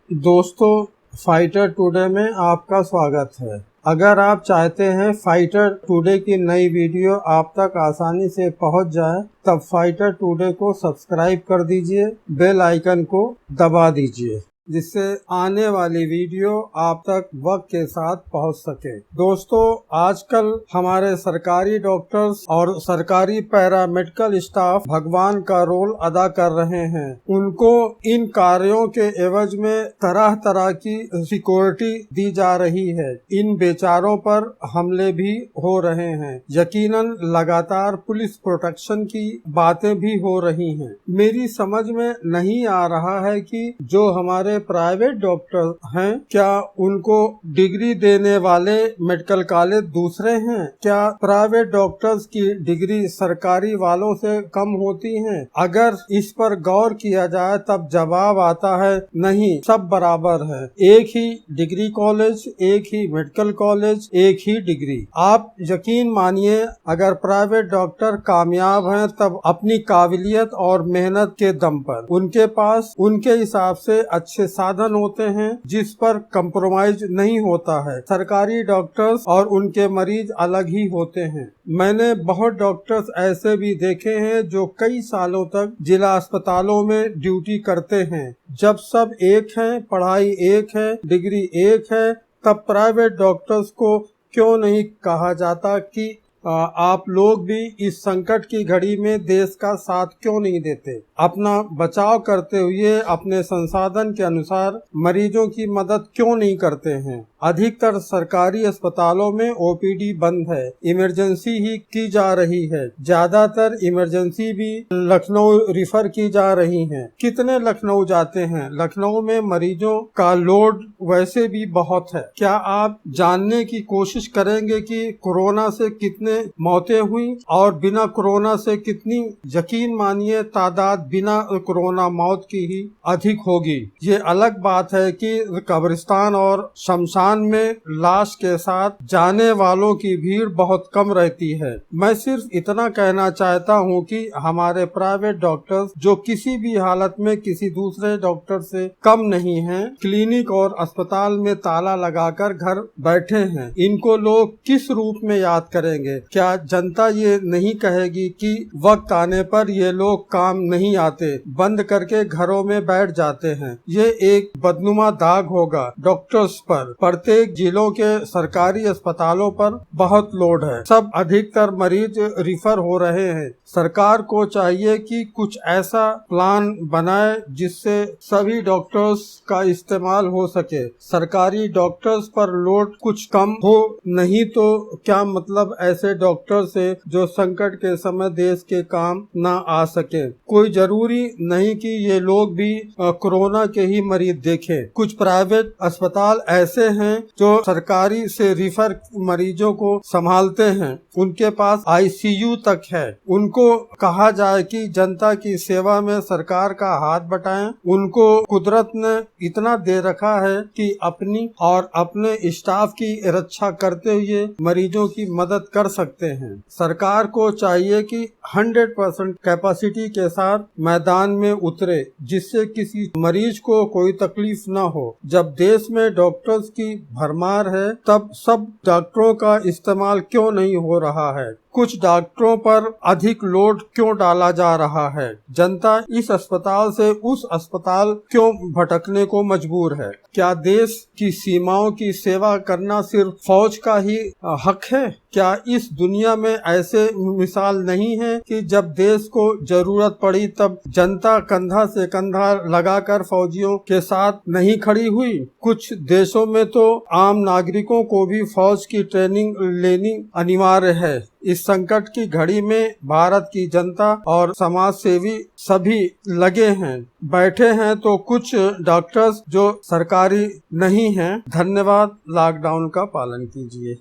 दोस्तों, fighter today में आपका स्वागत है। अगर आप चाहते हैं फाइटर टुडे की नई वीडियो आप तक आसानी से पहुंच जाए, तब फाइटर टुडे को सब्सक्राइब कर दीजिए, बेल आइकन को दबा दीजिए, जिससे आने वाली वीडियो आप तक वक्त के साथ पहुंच सके। दोस्तों, आजकल हमारे सरकारी डॉक्टर्स और सरकारी पैरामेडिकल स्टाफ भगवान का रोल अदा कर रहे हैं। उनको इन कार्यों के एवज में तरह तरह की सिक्योरिटी दी जा रही है। इन बेचारों पर हमले भी हो रहे हैं। यकीनन लगातार पुलिस प्रोटेक्शन की बातें भी हो रही हैं। मेरी समझ में नहीं आ रहा है कि जो हमारे प्राइवेट डॉक्टर हैं, क्या उनको डिग्री देने वाले मेडिकल कॉलेज दूसरे हैं? क्या प्राइवेट डॉक्टर्स की डिग्री सरकारी वालों से कम होती हैं? अगर इस पर गौर किया जाए तब जवाब आता है नहीं, सब बराबर है। एक ही डिग्री कॉलेज, एक ही मेडिकल कॉलेज, एक ही डिग्री। आप यकीन मानिए, अगर प्राइवेट डॉक्टर कामयाब हैं तब अपनी काबिलियत और मेहनत के दम पर। उनके पास उनके हिसाब से अच्छे साधन होते हैं जिस पर कंप्रोमाइज नहीं होता है। सरकारी डॉक्टर्स और उनके मरीज अलग ही होते हैं। मैंने बहुत डॉक्टर्स ऐसे भी देखे हैं जो कई सालों तक जिला अस्पतालों में ड्यूटी करते हैं। जब सब एक हैं, पढ़ाई एक है, डिग्री एक है, तब प्राइवेट डॉक्टर्स को क्यों नहीं कहा जाता कि आप लोग भी इस संकट की घड़ी में देश का साथ क्यों नहीं देते? अपना बचाव करते हुए अपने संसाधन के अनुसार मरीजों की मदद क्यों नहीं करते हैं? अधिकतर सरकारी अस्पतालों में ओपीडी बंद है, इमरजेंसी ही की जा रही है। ज्यादातर इमरजेंसी भी लखनऊ रिफर की जा रही हैं। कितने लखनऊ जाते हैं? लखनऊ में मरीजों का लोड वैसे भी बहुत है। क्या आप जानने की कोशिश करेंगे कि कोरोना से कितने मौतें हुई और बिना कोरोना से कितनी? यकीन मानिए, तादाद बिना कोरोना मौत की ही अधिक होगी। ये अलग बात है कि कब्रिस्तान और शमशान में लाश के साथ जाने वालों की भीड़ बहुत कम रहती है। मैं सिर्फ इतना कहना चाहता हूँ कि हमारे प्राइवेट डॉक्टर्स, जो किसी भी हालत में किसी दूसरे डॉक्टर से कम नहीं हैं, क्लिनिक और अस्पताल में ताला लगाकर घर बैठे हैं। इनको लोग किस रूप में याद करेंगे? क्या जनता ये नहीं कहेगी कि वक्त आने पर ये लोग काम नहीं आते, बंद करके घरों में बैठ जाते हैं? ये एक बदनुमा दाग होगा डॉक्टर्स पर। प्रत्येक जिलों के सरकारी अस्पतालों पर बहुत लोड है। सब अधिकतर मरीज रिफर हो रहे हैं। सरकार को चाहिए कि कुछ ऐसा प्लान बनाए जिससे सभी डॉक्टर्स का इस्तेमाल हो सके। सरकारी डॉक्टर्स पर लोड कुछ कम हो, नहीं तो क्या मतलब ऐसे डॉक्टर से जो संकट के समय देश के काम ना आ सके। कोई जरूरी नहीं कि ये लोग भी कोरोना के ही मरीज देखें। कुछ प्राइवेट अस्पताल ऐसे हैं जो सरकारी से रिफर मरीजों को संभालते हैं। उनके पास आईसीयू तक है। उनको कहा जाए कि जनता की सेवा में सरकार का हाथ बटाएं। उनको कुदरत ने इतना दे रखा है कि अपनी और अपने स्टाफ की रक्षा करते हुए मरीजों की मदद कर सकते हैं। सरकार को चाहिए कि 100% कैपेसिटी के साथ मैदान में उतरे, जिससे किसी मरीज को कोई तकलीफ न हो। जब देश में डॉक्टर्स की भरमार है, तब सब डॉक्टरों का इस्तेमाल क्यों नहीं हो रहा है? कुछ डॉक्टरों पर अधिक लोड क्यों डाला जा रहा है? जनता इस अस्पताल से उस अस्पताल क्यों भटकने को मजबूर है? क्या देश की सीमाओं की सेवा करना सिर्फ फौज का ही हक है? क्या इस दुनिया में ऐसे मिसाल नहीं है कि जब देश को जरूरत पड़ी तब जनता कंधा से कंधा लगाकर फौजियों के साथ नहीं खड़ी हुई? कुछ देशों में तो आम नागरिकों को भी फौज की ट्रेनिंग लेनी अनिवार्य है। इस संकट की घड़ी में भारत की जनता और समाज सेवी सभी लगे हैं, बैठे हैं तो कुछ डॉक्टर्स जो सरकारी नहीं हैं। धन्यवाद। लॉकडाउन का पालन कीजिए।